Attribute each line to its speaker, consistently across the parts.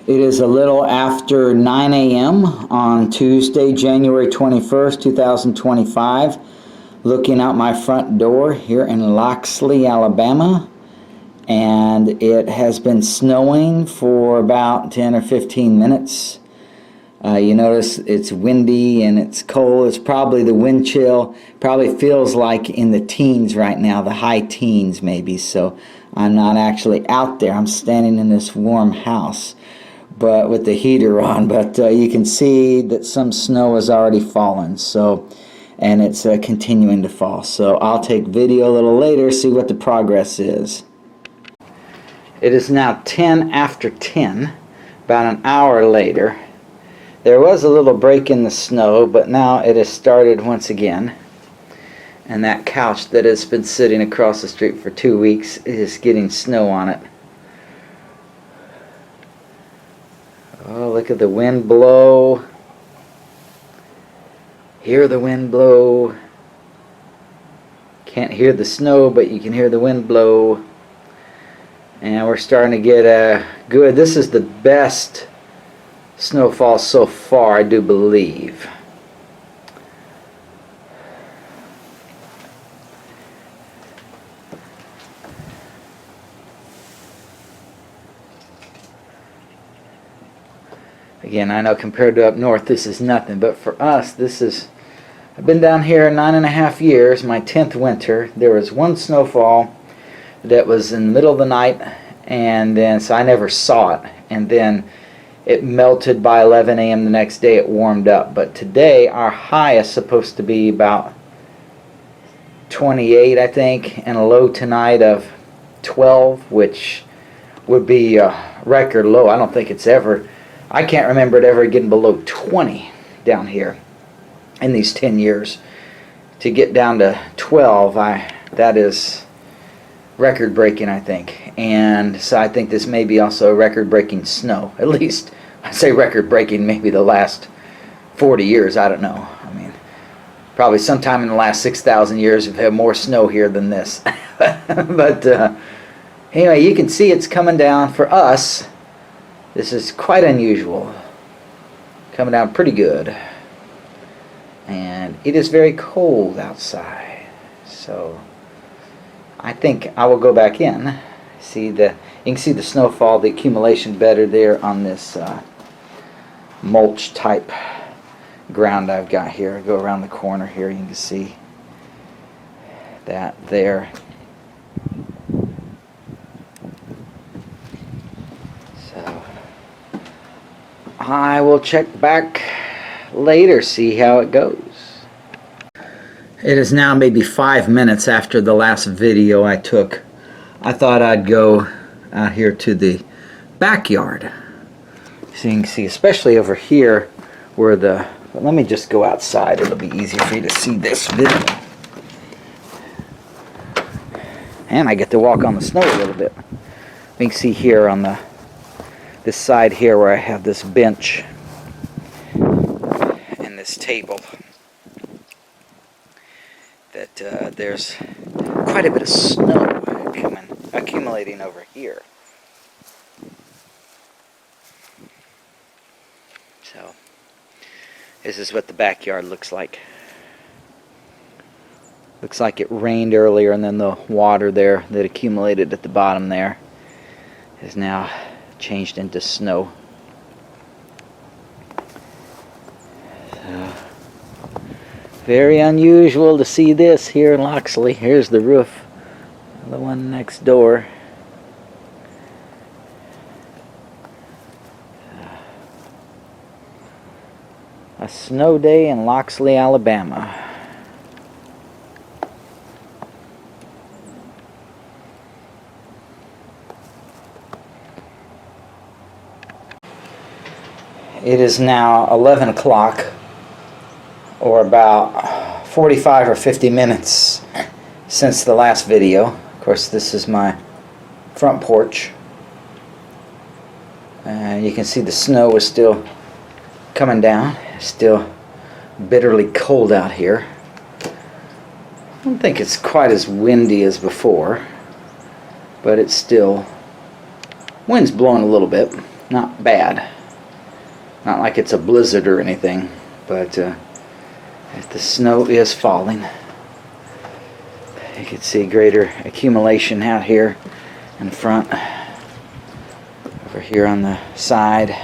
Speaker 1: It is a little after 9 a.m. on Tuesday, January 21st, 2025. Looking out my front door here in Loxley, Alabama. And it has been snowing for about 10 or 15 minutes. You notice it's windy and it's cold. It's probably the wind chill. Probably feels like in the teens right now, the high teens maybe. So I'm not actually out there. I'm standing in this warm house, but with the heater on. But you can see that some snow has already fallen. So, and it's continuing to fall. So I'll take video a little later, see what the progress is. It is now 10 after 10, about an hour later. There was a little break in the snow, but now it has started once again. And that couch that has been sitting across the street for 2 weeks is getting snow on it. Oh, look at the wind blow. Hear the wind blow. Can't hear the snow, but you can hear the wind blow. And we're starting to get a good, this is the best snowfall so far, I do believe. Again, I know compared to up north this is nothing, but for us this is, I've been down here 9.5 years, my 10th winter. There was one snowfall that was in the middle of the night, and then so I never saw it, and then it melted by 11 a.m. the next day. It warmed up. But today our high is supposed to be about 28, I think, and a low tonight of 12, which would be a record low. I don't think it's ever, I can't remember it ever getting below 20 down here in these 10 years. To get down to 12, that is record breaking, I think. And so I think this may be also record breaking snow. At least I say record breaking, maybe the last 40 years, I don't know. I mean, probably sometime in the last 6,000 years we've had more snow here than this. But anyway, you can see it's coming down for us. This is quite unusual. Coming down pretty good. And it is very cold outside. So I think I will go back in. You can see the snowfall, the accumulation better there on this mulch type ground I've got here. I go around the corner here, you can see that there. So I will check back later, see how it goes. It is now maybe 5 minutes after the last video I took. I thought I'd go out here to the backyard. So you can see, especially over here where the, but let me just go outside. It'll be easier for you to see this video. And I get to walk on the snow a little bit. You can see here on this side here where I have this bench and this table that there's quite a bit of snow accumulating over here. So this is what the backyard looks like. Looks like it rained earlier, and then the water there that accumulated at the bottom there is now changed into snow. So, very unusual to see this here in Loxley. Here's the roof, the one next door. A snow day in Loxley, Alabama. It is now 11 o'clock, or about 45 or 50 minutes since the last video. Of course, this is my front porch. You can see the snow is still coming down. It's still bitterly cold out here. I don't think it's quite as windy as before, but it's still, wind's blowing a little bit. not bad. Not like it's a blizzard or anything, but the snow is falling. You can see greater accumulation out here in front, over here on the side.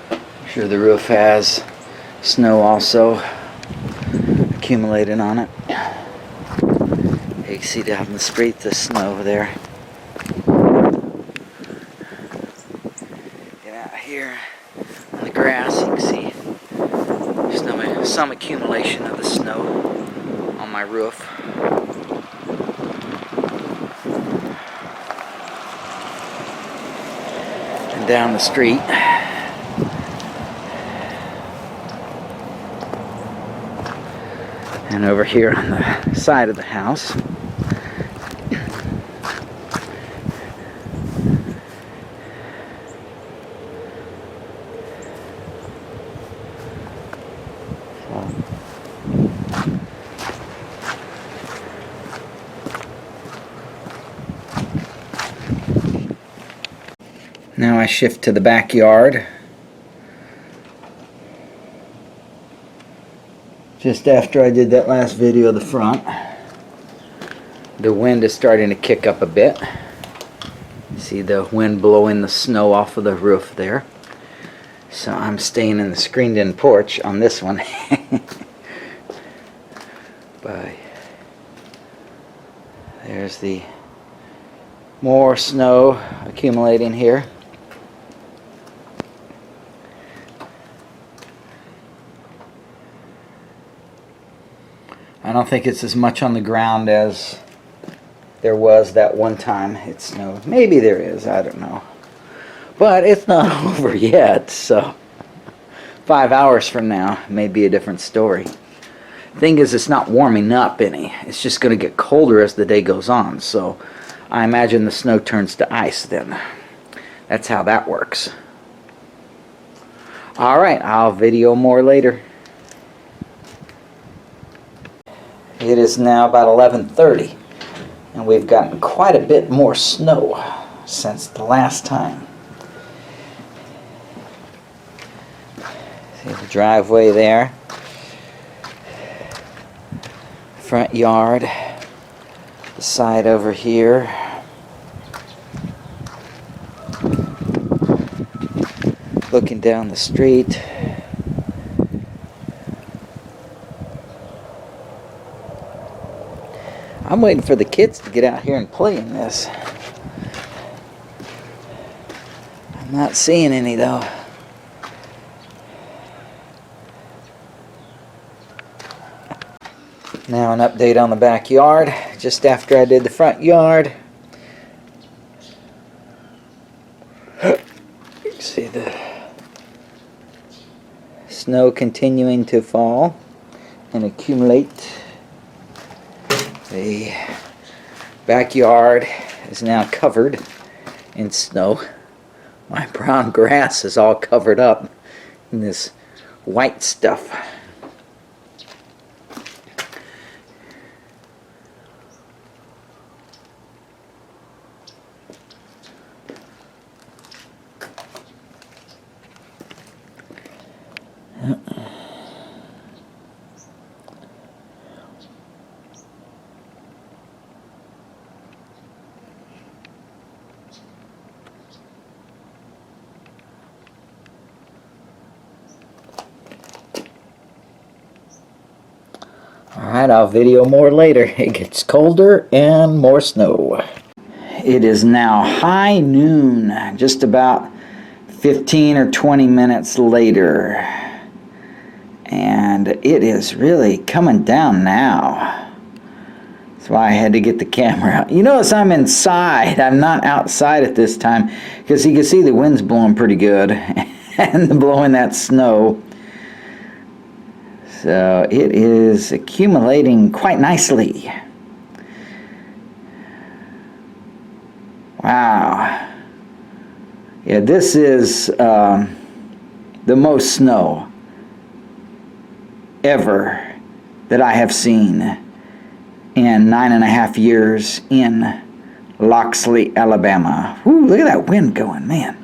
Speaker 1: I'm sure the roof has snow also accumulated on it. You can see down the street the snow there. Get out here on the grass, you can see some accumulation of the snow on my roof. And down the street, and over here on the side of the house. Now I shift to the backyard. Just after I did that last video of the front, the wind is starting to kick up a bit. See the wind blowing the snow off of the roof there. So I'm staying in the screened-in porch on this one. But there's the more snow accumulating here. I don't think it's as much on the ground as there was that one time it snowed. Maybe there is, I don't know. But it's not over yet, so 5 hours from now may be a different story. Thing is, it's not warming up any. It's just going to get colder as the day goes on, so I imagine the snow turns to ice then. That's how that works. Alright, I'll video more later. It is now about 11:30, and we've gotten quite a bit more snow since the last time. See the driveway there, front yard, the side over here. Looking down the street. I'm waiting for the kids to get out here and play in this. I'm not seeing any though. Now an update on the backyard. Just after I did the front yard. You can see the snow continuing to fall and accumulate. The backyard is now covered in snow. My brown grass is all covered up in this white stuff. Alright, I'll video more later. It gets colder and more snow. It is now high noon, just about 15 or 20 minutes later. And it is really coming down now. That's why I had to get the camera out. You notice I'm inside. I'm not outside at this time because you can see the wind's blowing pretty good and blowing that snow. So it is accumulating quite nicely. Wow. Yeah, this is the most snow ever that I have seen in 9.5 years in Loxley, Alabama. Ooh, look at that wind going, man.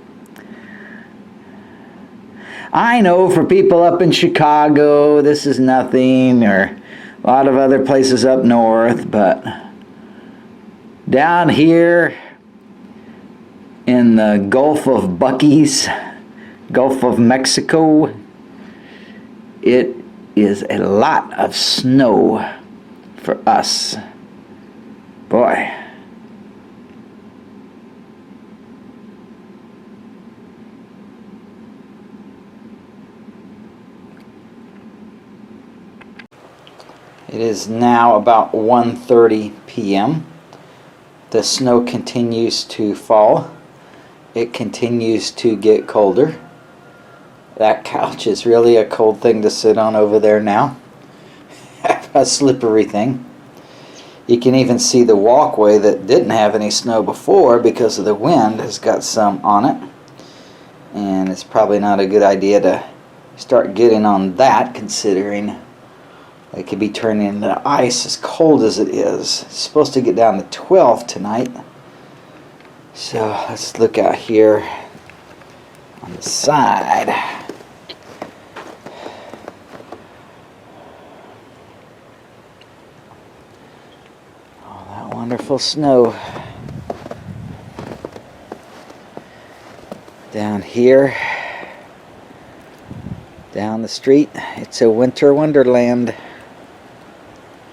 Speaker 1: I know for people up in Chicago, this is nothing, or a lot of other places up north, but down here in the Gulf of Buckies, Gulf of Mexico, it is a lot of snow for us. Boy. It is now about 1:30 p.m. The snow continues to fall. It continues to get colder. That couch is really a cold thing to sit on over there now. A slippery thing. You can even see the walkway that didn't have any snow before because of the wind has got some on it. And it's probably not a good idea to start getting on that, considering it could be turning into ice as cold as it is. It's supposed to get down to 12 tonight. So let's look out here on the side. Oh, that wonderful snow. Down here, down the street, it's a winter wonderland.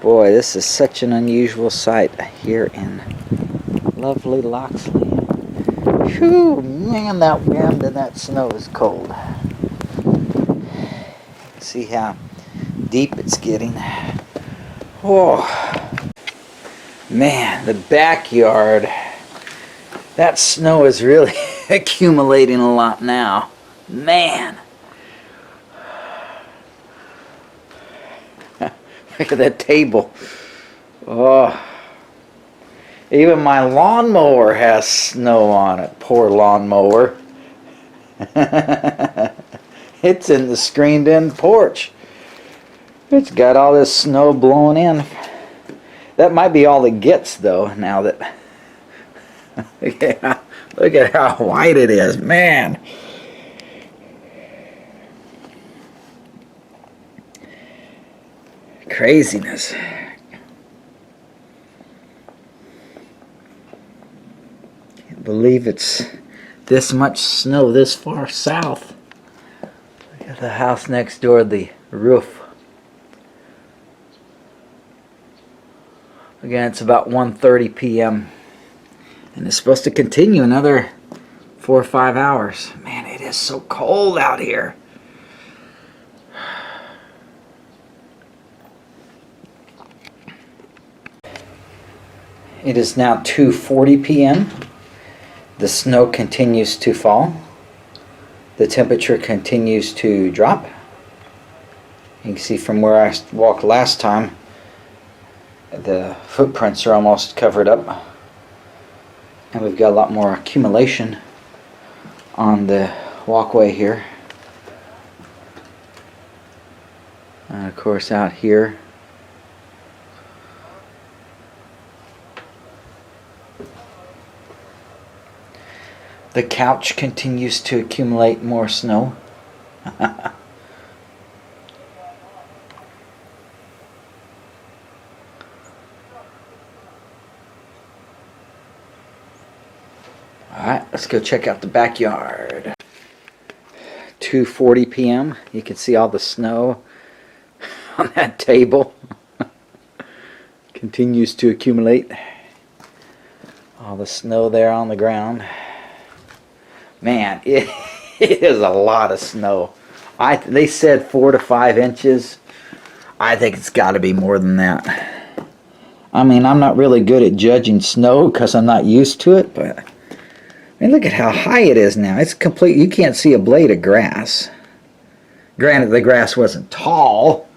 Speaker 1: Boy, this is such an unusual sight here in lovely Loxley. Whew, man, that wind and that snow is cold. See how deep it's getting. Oh, man, the backyard. That snow is really accumulating a lot now. Man. Look at that table. Oh. Even my lawnmower has snow on it. Poor lawnmower. It's in the screened-in porch. It's got all this snow blown in. That might be all it gets, though, now that... Look at how white it is. Man. Craziness. Can't believe it's this much snow this far south. Look at the house next door, the roof. Again, it's about 1:30 p.m. and it's supposed to continue another 4 or 5 hours. Man, it is so cold out here. It is now 2:40 p.m. The snow continues to fall. The temperature continues to drop. You can see from where I walked last time, the footprints are almost covered up. And we've got a lot more accumulation on the walkway here. And of course out here. The couch continues to accumulate more snow. Alright, let's go check out the backyard. 2:40 p.m. You can see all the snow on that table. Continues to accumulate. All the snow there on the ground. Man, it is a lot of snow. They said 4 to 5 inches. I think it's got to be more than that. I mean, I'm not really good at judging snow because I'm not used to it, but I mean, look at how high it is now. It's complete. You can't see a blade of grass. Granted, the grass wasn't tall.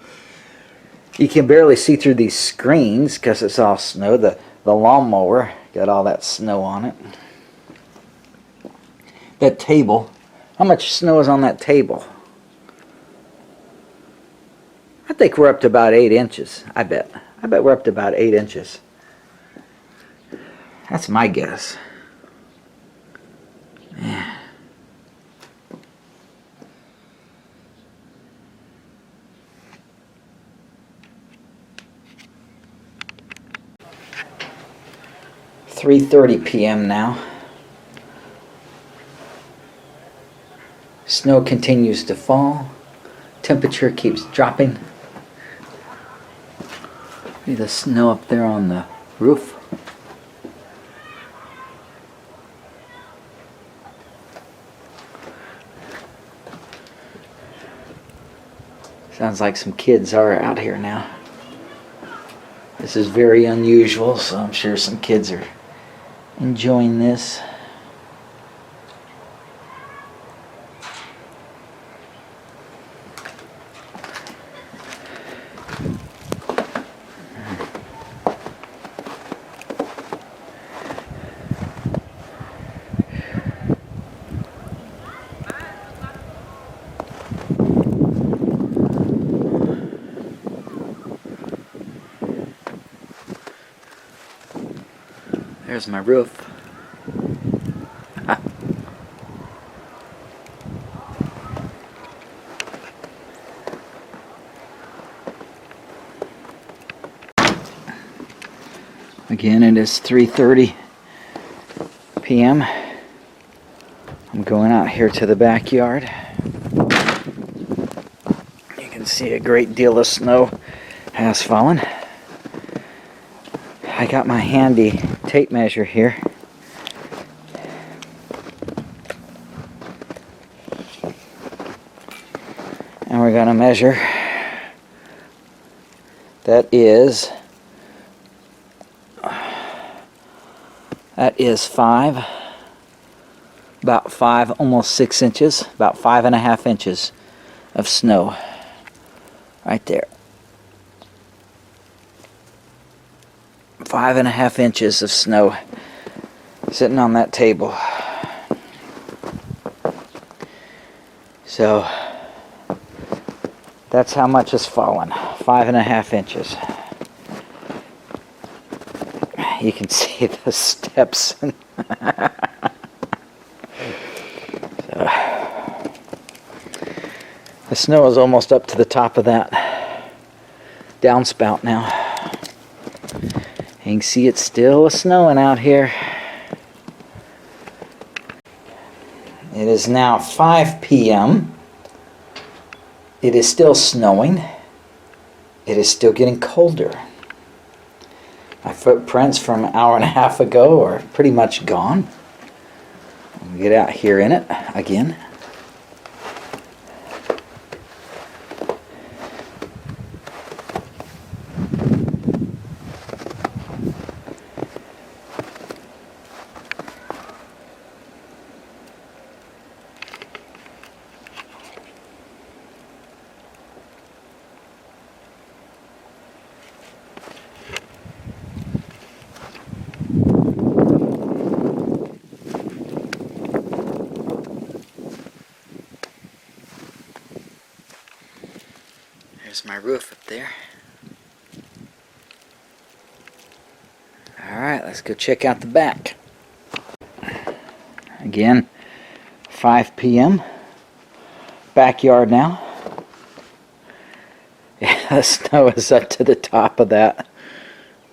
Speaker 1: You can barely see through these screens because it's all snow. The lawnmower got all that snow on it. That table, how much snow is on that table? I think we're up to about 8 inches. I bet we're up to about 8 inches. That's my guess. Yeah. "3:30 p.m. now. Snow continues to fall. Temperature keeps dropping. See the snow up there on the roof? Sounds like some kids are out here now. This is very unusual, so I'm sure some kids are enjoying this. There's my roof. Again, it is 3:30 p.m. I'm going out here to the backyard. You can see a great deal of snow has fallen. I got my handy tape measure here. And we're going to measure. That is 5, about 5, almost 6 inches, about 5.5 inches of snow right there. 5.5 inches of snow sitting on that table. So that's how much has fallen. 5.5 inches. You can see the steps. So, the snow is almost up to the top of that downspout now. You can see it's still snowing out here. It is now 5 p.m. It is still snowing. It is still getting colder. My footprints from an hour and a half ago are pretty much gone. I'll get out here in it again. There's my roof up there. Alright, let's go check out the back. Again, 5 p.m. Backyard now. Yeah, the snow is up to the top of that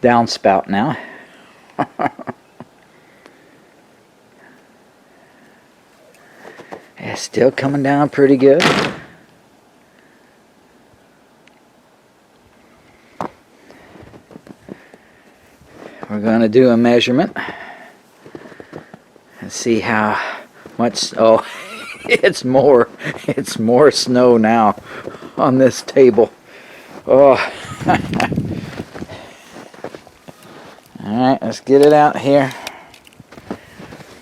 Speaker 1: downspout now. Yeah, still coming down pretty good. We're going to do a measurement and see how much. Oh, it's more snow now on this table. Oh. Alright, let's get it out here.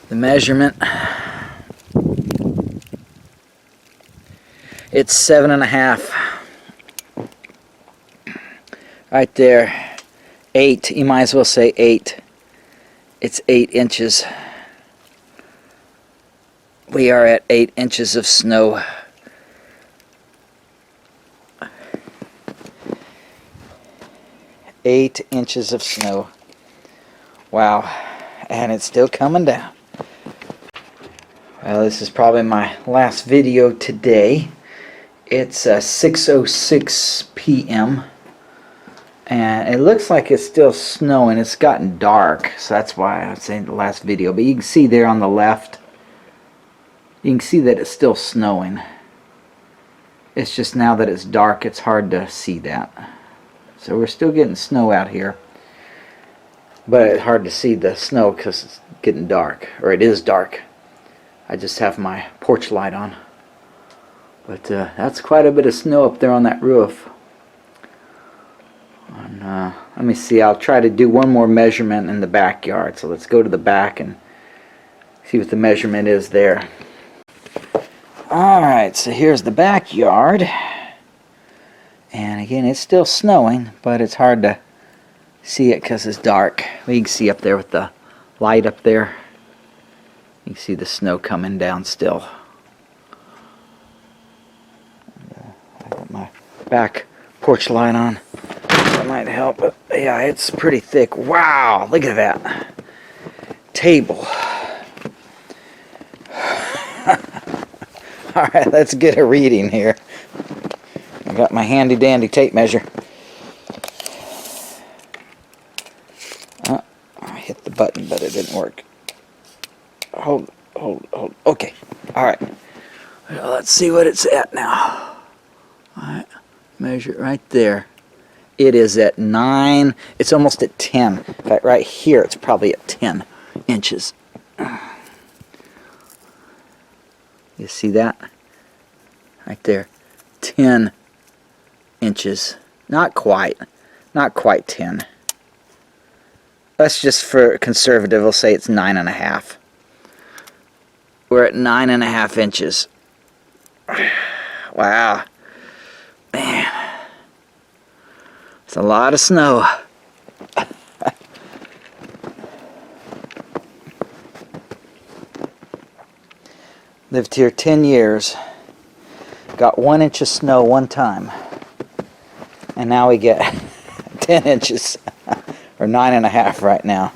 Speaker 1: The measurement. It's 7.5. Right there. 8, you might as well say 8. It's 8 inches. We are at 8 inches of snow. Eight inches of snow. Wow. and it's still coming down. Well, this is probably my last video today. It's 6:06 p.m. and it looks like it's still snowing. It's gotten dark, so that's why I was saying the last video. But you can see there on the left, you can see that it's still snowing. It's just now that it's dark, it's hard to see that. So we're still getting snow out here, but it's hard to see the snow because it's getting dark, or it is dark. I just have my porch light on. But that's quite a bit of snow up there on that roof. And, let me see, I'll try to do one more measurement in the backyard. So let's go to the back and see what the measurement is there. Alright, so here's the backyard. And again, it's still snowing, but it's hard to see it because it's dark. Well, you can see up there with the light up there. You can see the snow coming down still. I got my back porch light on. That might help. But yeah, it's pretty thick. Wow, look at that table. Alright, let's get a reading here. I got my handy dandy tape measure. I hit the button, but it didn't work. Hold. Okay. Alright. Well, let's see what it's at now. Alright. Measure it right there. It is at 9. It's almost at 10. In fact, right here, it's probably at 10 inches. You see that? Right there. 10 inches. Not quite. Not quite 10. Let's just, for conservative, we'll say it's 9.5. We're at 9.5 inches. Wow. Man. It's a lot of snow. Lived here 10 years. Got 1 inch of snow one time. And now we get 10 inches. Or 9.5 right now.